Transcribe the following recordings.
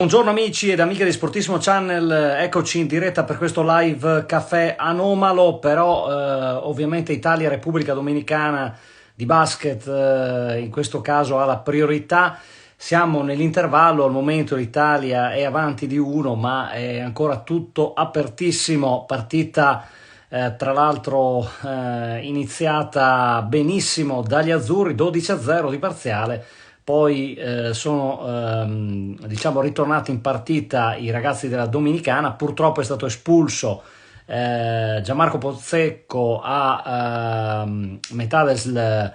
Buongiorno amici ed amiche di Sportissimo Channel, eccoci in diretta per questo live caffè anomalo, però ovviamente Italia e Repubblica Dominicana di basket in questo caso ha la priorità. Siamo nell'intervallo, al momento l'Italia è avanti di uno, ma è ancora tutto apertissimo, partita tra l'altro iniziata benissimo dagli azzurri, 12-0 di parziale. Poi sono diciamo ritornati in partita i ragazzi della Dominicana, purtroppo è stato espulso Gianmarco Pozzecco a metà del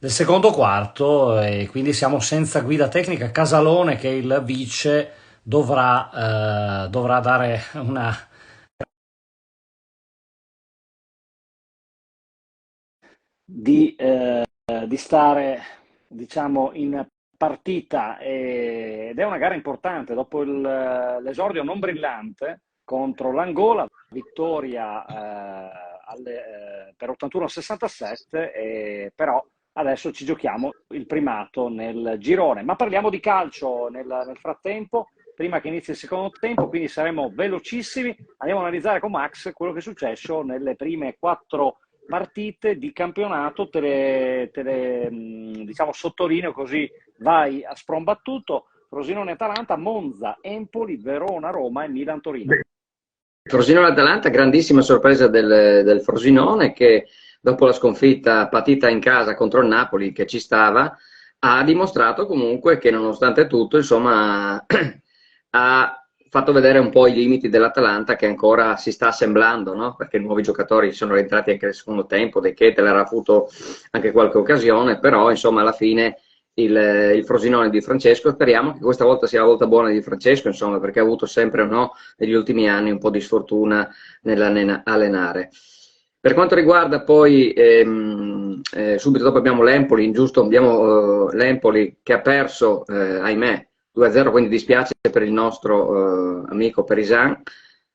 secondo quarto e quindi siamo senza guida tecnica. Casalone, che è il vice, dovrà dare una di stare, diciamo, in partita ed è una gara importante dopo l'esordio non brillante contro l'Angola, vittoria per 81-67, però adesso ci giochiamo il primato nel girone. Ma parliamo di calcio nel frattempo, prima che inizi il secondo tempo, quindi saremo velocissimi. Andiamo a analizzare con Max quello che è successo nelle prime quattro partite di campionato, diciamo sottolineo così vai a sprombattuto: Frosinone-Atalanta, Monza, Empoli, Verona, Roma e Milan-Torino. Frosinone-Atalanta, grandissima sorpresa del Frosinone che dopo la sconfitta patita in casa contro il Napoli, che ci stava, ha dimostrato comunque che nonostante tutto, insomma, ha fatto vedere un po' i limiti dell'Atalanta, che ancora si sta assemblando, no? Perché nuovi giocatori sono rientrati anche nel secondo tempo, De Ketelaere ha avuto anche qualche occasione, però insomma alla fine il Frosinone di Francesco, speriamo che questa volta sia la volta buona di Francesco, insomma, perché ha avuto sempre, no, negli ultimi anni un po' di sfortuna nell'allenare. Per quanto riguarda poi, subito dopo abbiamo l'Empoli, ingiusto, abbiamo l'Empoli che ha perso, ahimè, 2-0, quindi dispiace per il nostro amico Perisan,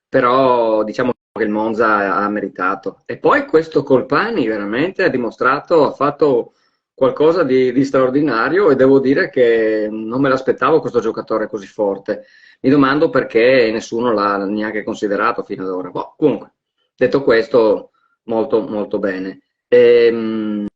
però diciamo che il Monza ha meritato. E poi questo Colpani veramente ha dimostrato, ha fatto qualcosa di straordinario, e devo dire che non me l'aspettavo questo giocatore così forte. Mi domando perché nessuno l'ha neanche considerato fino ad ora. Boh, comunque, detto questo, molto molto bene. Poi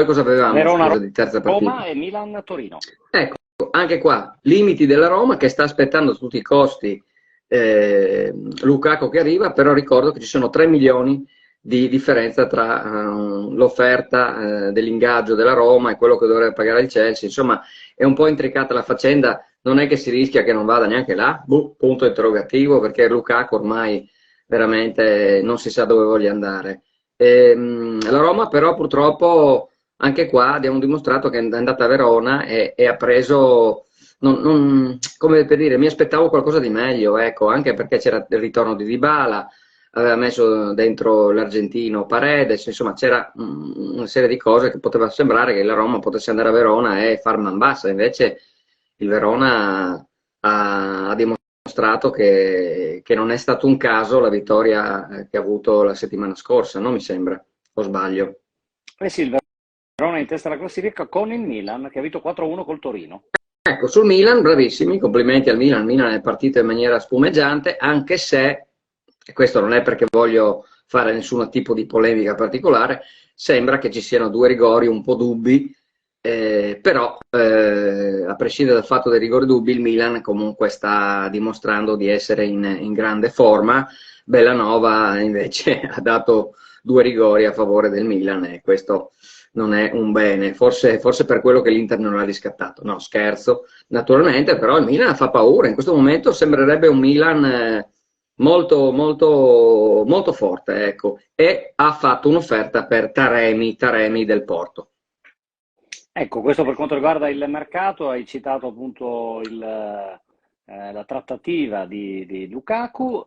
cosa avevamo, scusa, di terza partita? Verona-Roma e Milan-Torino. Ecco, anche qua, limiti della Roma che sta aspettando a tutti i costi Lukaku che arriva, però ricordo che ci sono 3 milioni di differenza tra l'offerta dell'ingaggio della Roma e quello che dovrebbe pagare il Chelsea. Insomma, è un po' intricata la faccenda, non è che si rischia che non vada neanche là, boh, punto interrogativo, perché Lukaku ormai veramente non si sa dove voglia andare. La Roma però purtroppo anche qua abbiamo dimostrato che è andata a Verona e ha preso, come per dire, mi aspettavo qualcosa di meglio, ecco, anche perché c'era il ritorno di Dybala, aveva messo dentro l'argentino Paredes, insomma c'era una serie di cose che poteva sembrare che la Roma potesse andare a Verona e far man bassa, invece il Verona ha dimostrato che non è stato un caso la vittoria che ha avuto la settimana scorsa, no? Mi sembra, o sbaglio? Eh sì, il Verona è in testa alla classifica con il Milan che ha vinto 4-1 col Torino. Ecco, sul Milan, bravissimi, complimenti al Milan. Il Milan è partito in maniera spumeggiante, anche se, e questo non è perché voglio fare nessun tipo di polemica particolare, sembra che ci siano due rigori un po' dubbi, però a prescindere dal fatto dei rigori dubbi, il Milan comunque sta dimostrando di essere in grande forma. Bellanova invece ha dato due rigori a favore del Milan e questo non è un bene, forse per quello che l'Inter non l'ha riscattato. No, scherzo, naturalmente, però il Milan fa paura. In questo momento sembrerebbe un Milan molto, molto, molto forte, ecco, e ha fatto un'offerta per Taremi del Porto. Ecco, questo per quanto riguarda il mercato, hai citato appunto la trattativa di Lukaku.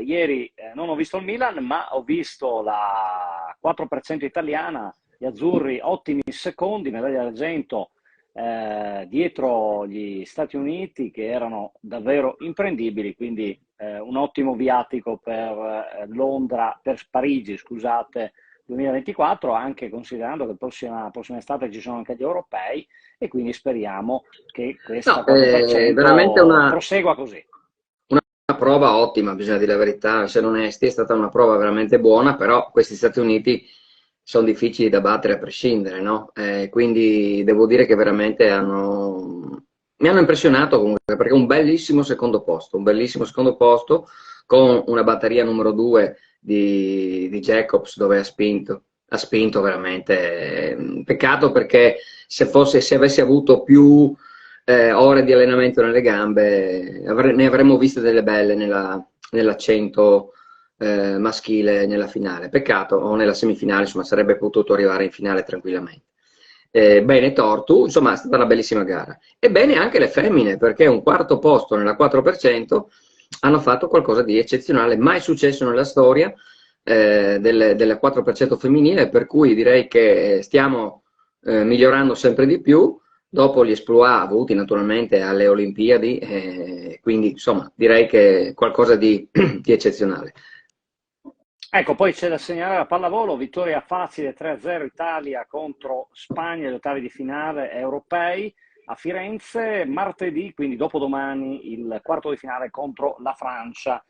Ieri non ho visto il Milan, ma ho visto la 4% italiana, gli azzurri ottimi secondi, medaglia d'argento dietro gli Stati Uniti che erano davvero imprendibili, quindi un ottimo viatico per Londra, per Parigi, scusate, 2024, anche considerando che la prossima estate ci sono anche gli europei, e quindi speriamo che questa No, è veramente 4% prosegua così. una prova ottima, bisogna dire la verità, essere onesti, è stata una prova veramente buona, però questi Stati Uniti sono difficili da battere a prescindere, no? Quindi devo dire che veramente mi hanno impressionato comunque, perché un bellissimo secondo posto, con una batteria numero 2 di Jacobs dove ha spinto veramente, peccato perché se avessi avuto più ore di allenamento nelle gambe, ne avremmo viste delle belle nella 100 maschile nella finale. Peccato, o nella semifinale, insomma, sarebbe potuto arrivare in finale tranquillamente. Bene Tortu, insomma, è stata una bellissima gara. E bene anche le femmine, perché un quarto posto nella 4% hanno fatto qualcosa di eccezionale, mai successo nella storia del 4% femminile, per cui direi che stiamo migliorando sempre di più dopo gli exploit avuti naturalmente alle Olimpiadi, quindi insomma direi che qualcosa di eccezionale. Ecco, poi c'è da segnalare la pallavolo, vittoria facile 3-0 Italia contro Spagna, agli ottavi di finale europei a Firenze, martedì, quindi dopodomani, il quarto di finale contro la Francia.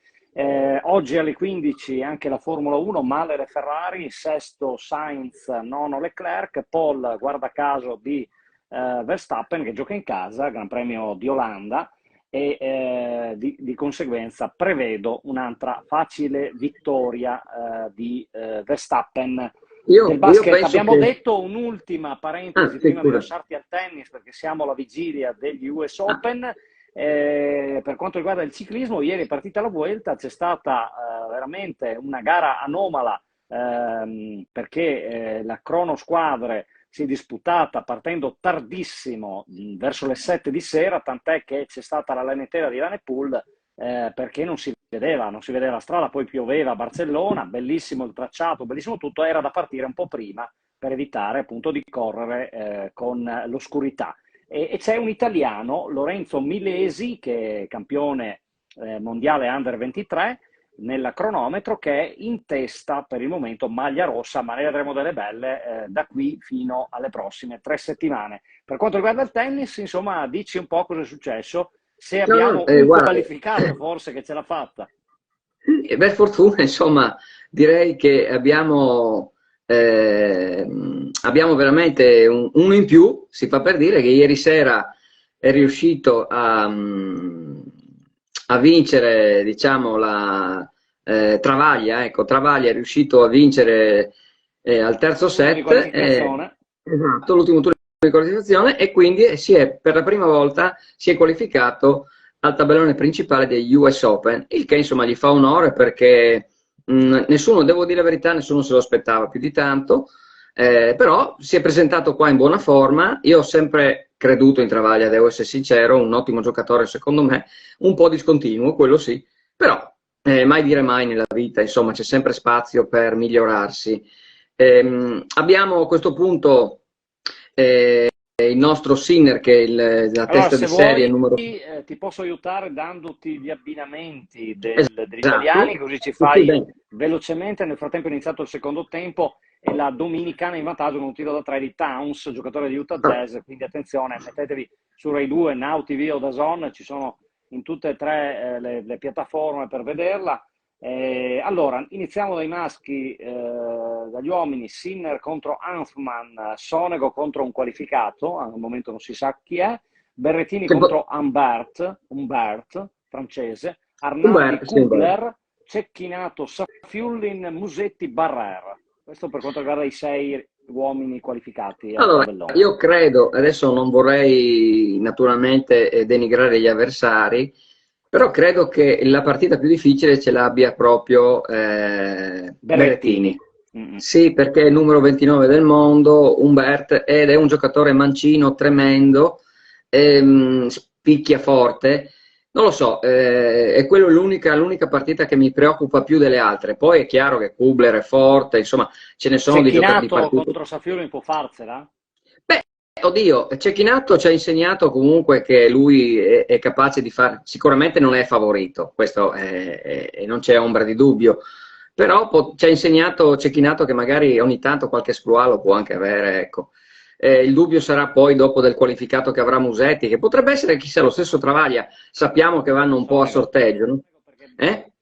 Oggi alle 15 anche la Formula 1, Mahler e Ferrari, sesto Sainz, nono Leclerc, Paul, guarda caso, di Verstappen che gioca in casa, Gran Premio di Olanda, e di conseguenza prevedo un'altra facile vittoria di Verstappen. Del Io basket penso abbiamo che... detto un'ultima parentesi Sì, prima di scusa. lasciarti al tennis, perché siamo alla vigilia degli US Open. Per quanto riguarda il ciclismo, ieri è partita la Vuelta, c'è stata veramente una gara anomala, perché la cronosquadre si è disputata partendo tardissimo, verso le 7 di sera, tant'è che c'è stata la lamentela di Evenepoel perché non si vedeva la strada, poi pioveva a Barcellona, bellissimo il tracciato, bellissimo tutto, era da partire un po' prima per evitare appunto di correre con l'oscurità. E c'è un italiano, Lorenzo Milesi, che è campione mondiale under 23, nel cronometro, che è in testa per il momento, maglia rossa, ma ne vedremo delle belle da qui fino alle prossime 3 settimane. Per quanto riguarda il tennis, insomma, dici un po' cosa è successo, se No, no, abbiamo un guarda, qualificato forse che ce l'ha fatta. e per fortuna, insomma, direi che abbiamo veramente uno in più, si fa per dire, che ieri sera è riuscito a vincere, diciamo, Travaglia, ecco, Travaglia è riuscito a vincere al terzo Turno di set, qualificazione. esatto, l'ultimo turno di qualificazione, e quindi per la prima volta si è qualificato al tabellone principale degli US Open, il che insomma gli fa onore perché nessuno, devo dire la verità, nessuno se lo aspettava più di tanto, però si è presentato qua in buona forma. Io ho sempre creduto in Travaglia, devo essere sincero, un ottimo giocatore secondo me, un po' discontinuo, quello sì, però mai dire mai nella vita, insomma c'è sempre spazio per migliorarsi. Abbiamo a questo punto il nostro Sinner, che è la Allora, testa di se serie vuoi, numero... ti posso aiutare dandoti gli abbinamenti degli italiani, Esatto, così ci sì, sì, fai bene. velocemente. Nel frattempo è iniziato il secondo tempo e la Dominicana in vantaggio con un tiro da 3 di Towns, giocatore di Utah Ah, Jazz, quindi attenzione, mettetevi su Rai 2, Now TV o DAZN, ci sono in tutte e tre le piattaforme per vederla. Allora, iniziamo dai maschi, dagli uomini, Sinner contro Hanfman, Sonego contro un qualificato, al momento non si sa chi è, Berrettini che contro Humbert, francese, Arnaldi Umberto, sì, Umberto. Kugler, Cecchinato Safiullin, Musetti Barrer. Questo per quanto riguarda i 6 uomini qualificati al Allora, tabellone. io credo, adesso non vorrei naturalmente denigrare gli avversari, però credo che la partita più difficile ce l'abbia proprio Berrettini. Berrettini. Sì, perché è il numero 29 del mondo, Humbert, ed è un giocatore mancino tremendo, spicchia forte. Non lo so, è quello l'unica partita che mi preoccupa più delle altre. Poi è chiaro che Kubler è forte, insomma, ce ne sono di Cecchinato partite. contro Safiullin può farsela? Beh, oddio, Cecchinato ci ha insegnato comunque che lui è capace di fare, sicuramente non è favorito, questo non c'è ombra di dubbio, però ci ha insegnato Cecchinato che magari ogni tanto qualche esploit lo può anche avere, ecco. Il dubbio sarà poi dopo del qualificato che avrà Musetti, che potrebbe essere chissà lo stesso Travaglia, sappiamo che vanno un po' a sorteggio, no?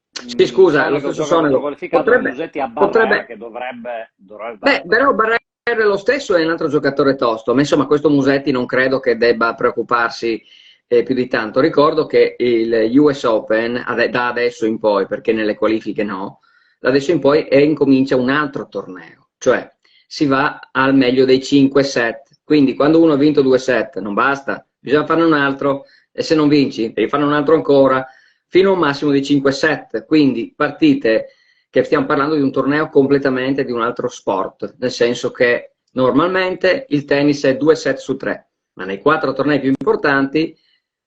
Sì, scusa, lo stesso Sonego qualificato Musetti a Barrera che dovrebbe beh, però Barrera è lo stesso, è un altro giocatore tosto, ma insomma questo Musetti non credo che debba preoccuparsi più di tanto. Ricordo che il US Open da adesso in poi, perché nelle qualifiche no, da adesso in poi incomincia un altro torneo, cioè si va al meglio dei 5 set, quindi quando uno ha vinto 2 set non basta, bisogna farne un altro, e se non vinci devi farne un altro ancora, fino a un massimo di 5 set, quindi partite che stiamo parlando di un torneo completamente di un altro sport, nel senso che normalmente il tennis è 2 set su 3, ma nei 4 tornei più importanti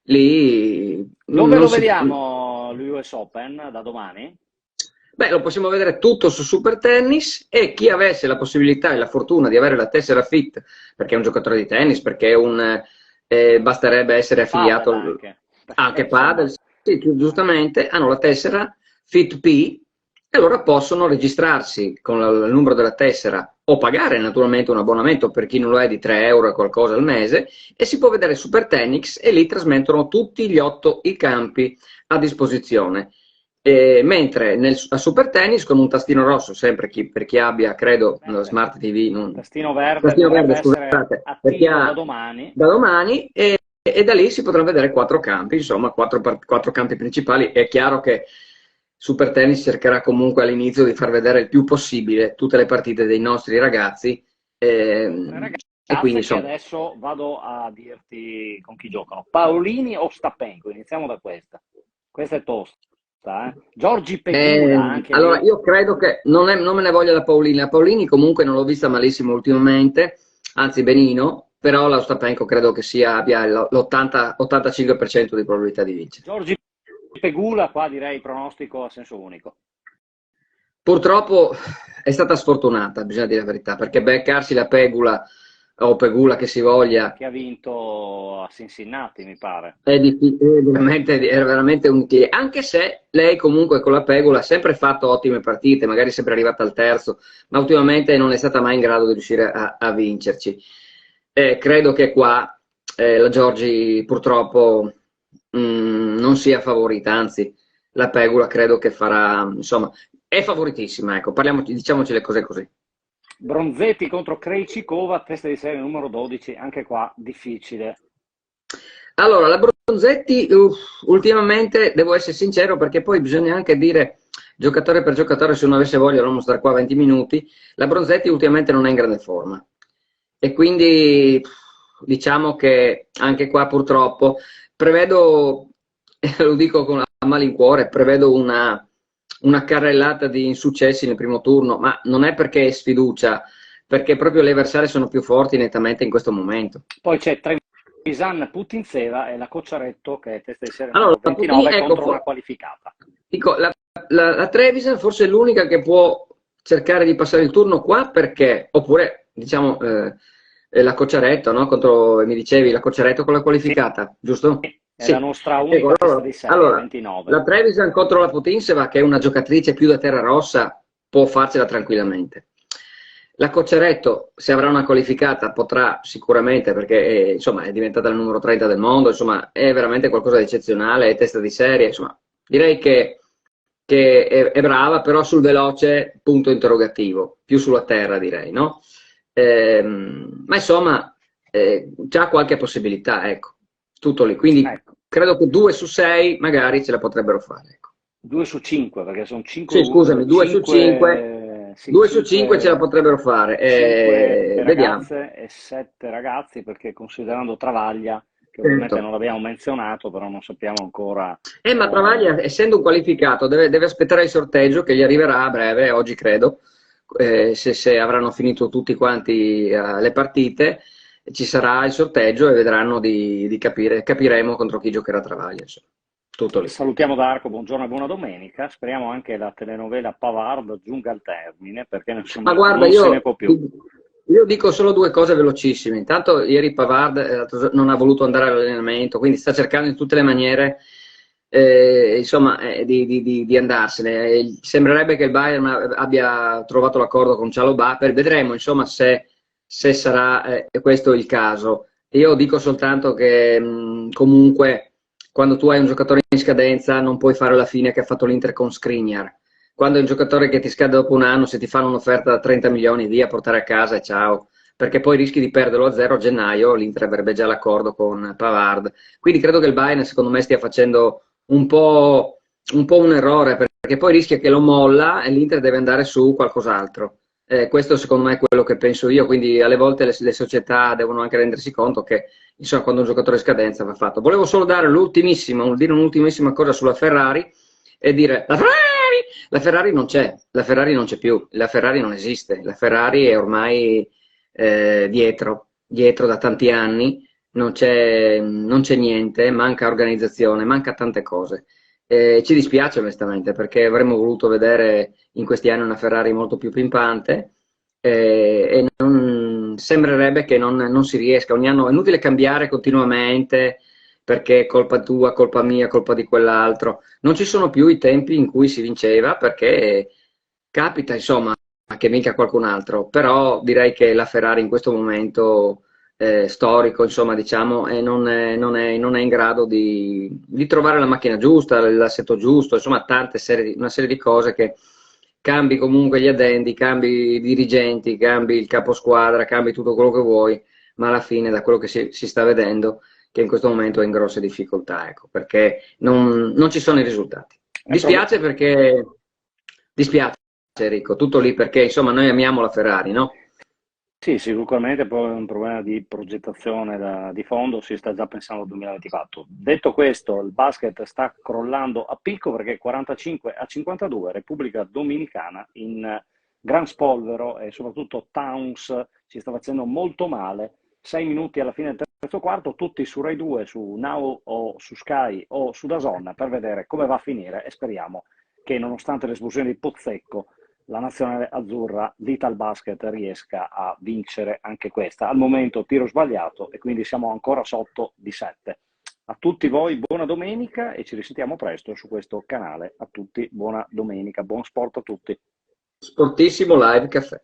lì... Dove lo vediamo l'US Open da domani? Beh, lo possiamo vedere tutto su Super Tennis, e chi avesse la possibilità e la fortuna di avere la tessera FIT, perché è un giocatore di tennis, perché è basterebbe essere affiliato anche Padel, sì, giustamente, hanno la tessera FIT-P, e allora possono registrarsi con il numero della tessera o pagare naturalmente un abbonamento per chi non lo è di 3 euro e qualcosa al mese, e si può vedere Super Tennis, e lì trasmettono tutti gli 8 i campi a disposizione. Mentre a Super Tennis con un tastino rosso, sempre per chi abbia, credo, la Smart TV, tastino verde, scusate, per chi ha da domani, e da lì si potranno vedere 4 campi, insomma 4 campi principali. È chiaro che Super Tennis cercherà comunque all'inizio di far vedere il più possibile tutte le partite dei nostri ragazzi, e quindi insomma... Adesso vado a dirti con chi giocano: Paolini o Stapenko? Iniziamo da questa è tosta. Giorgi Pegula anche allora io credo che non me ne voglia la Paolini comunque non l'ho vista malissimo ultimamente, anzi benino, però la Ostapenko credo che abbia l'85% di probabilità di vincere. Giorgi Pegula, qua direi pronostico a senso unico. Purtroppo è stata sfortunata, bisogna dire la verità, perché beccarsi la Pegula o Pegula che si voglia, che ha vinto a Cincinnati mi pare, è veramente un anche se lei comunque con la Pegula ha sempre fatto ottime partite, magari sempre arrivata al terzo, ma ultimamente non è stata mai in grado di riuscire a vincerci. Credo che qua la Giorgi purtroppo non sia favorita, anzi la Pegula credo che farà, insomma, è favoritissima, ecco, diciamoci le cose così. Bronzetti contro Krejcikova, testa di serie numero 12, anche qua difficile. Allora, la Bronzetti ultimamente, devo essere sincero, perché poi bisogna anche dire, giocatore per giocatore, se uno avesse voglia non stare qua 20 minuti, la Bronzetti ultimamente non è in grande forma. E quindi diciamo che anche qua purtroppo prevedo, lo dico con a malincuore, prevedo una carrellata di insuccessi nel primo turno, ma non è perché è sfiducia, perché proprio le avversarie sono più forti nettamente in questo momento. Poi c'è Trevisan Putintseva e la Cocciaretto che è testa di serie numero 29 contro una qualificata. Dico, la Trevisan forse è l'unica che può cercare di passare il turno qua, perché, oppure diciamo la Cocciaretto, no? Contro, mi dicevi, la Cocciaretto con la qualificata, giusto? È la nostra unica testa di serie, 29. La Trevisan contro la Putintseva, che è una giocatrice più da terra rossa, può farcela tranquillamente. La Cocciaretto, se avrà una qualificata, potrà sicuramente, perché insomma, è diventata il numero 30 del mondo, insomma, è veramente qualcosa di eccezionale, è testa di serie, insomma, direi che è brava, però sul veloce punto interrogativo, più sulla terra direi, no? Ma insomma, già qualche possibilità, ecco. Tutto lì, quindi credo che 2 su 6 magari ce la potrebbero fare. Ecco. 2 su 5, perché sono 5. Sì, scusami, 2 su 5. 2 su 5 ce la potrebbero fare. 5 vediamo. Ragazze e 7 ragazzi, perché considerando Travaglia, che ovviamente non l'abbiamo menzionato, però non sappiamo ancora. Ma Travaglia, essendo un qualificato, deve aspettare il sorteggio che gli arriverà a breve, oggi credo, se avranno finito tutti quanti le partite. Ci sarà il sorteggio e vedranno di capire, capiremo contro chi giocherà Travaglia. Tutto lì. Salutiamo Darko, buongiorno e buona domenica. Speriamo anche la telenovela Pavard giunga al termine, perché non se ne può più. Io dico solo 2 cose velocissime. Intanto ieri Pavard non ha voluto andare all'allenamento, quindi sta cercando in tutte le maniere insomma, di andarsene. Sembrerebbe che il Bayern abbia trovato l'accordo con Cialobà, vedremo insomma se sarà questo il caso. Io dico soltanto che comunque quando tu hai un giocatore in scadenza non puoi fare la fine che ha fatto l'Inter con Skriniar. Quando è un giocatore che ti scade dopo un anno, se ti fanno un'offerta da 30 milioni, via, portare a casa e ciao, perché poi rischi di perderlo a zero a gennaio, l'Inter avrebbe già l'accordo con Pavard. Quindi credo che il Bayern secondo me stia facendo un errore, perché poi rischia che lo molla e l'Inter deve andare su qualcos'altro. Questo secondo me è quello che penso io, quindi alle volte le società devono anche rendersi conto che insomma, quando un giocatore è in scadenza va fatto. Volevo solo dire un'ultimissima cosa sulla Ferrari e dire la Ferrari non c'è, la Ferrari non c'è più, la Ferrari non esiste, la Ferrari è ormai dietro da tanti anni, non c'è niente, manca organizzazione, manca tante cose. Ci dispiace onestamente perché avremmo voluto vedere in questi anni una Ferrari molto più pimpante e sembrerebbe che non si riesca. Ogni anno è inutile cambiare continuamente perché è colpa tua, colpa mia, colpa di quell'altro. Non ci sono più i tempi in cui si vinceva perché capita insomma che vinca qualcun altro, però direi che la Ferrari in questo momento storico, insomma, diciamo, non è in grado di trovare la macchina giusta, l'assetto giusto, insomma, una serie di cose che cambi comunque gli addendi, cambi i dirigenti, cambi il caposquadra, cambi tutto quello che vuoi, ma alla fine, da quello che si sta vedendo, che in questo momento è in grosse difficoltà, ecco, perché non ci sono i risultati. Dispiace perché dispiace Enrico, tutto lì perché insomma noi amiamo la Ferrari, no? Sì, sicuramente poi è un problema di progettazione di fondo, si sta già pensando al 2024. Detto questo, il basket sta crollando a picco perché 45-52, Repubblica Dominicana in gran spolvero e soprattutto Towns si sta facendo molto male. 6 minuti alla fine del terzo quarto, tutti su Rai 2, su Now o su Sky o su DAZN per vedere come va a finire e speriamo che nonostante l'espulsione di Pozzecco la nazionale azzurra l'Italbasket riesca a vincere anche questa. Al momento tiro sbagliato e quindi siamo ancora sotto di 7. A tutti voi buona domenica e ci risentiamo presto su questo canale. A tutti buona domenica, buon sport a tutti. Sportissimo live caffè.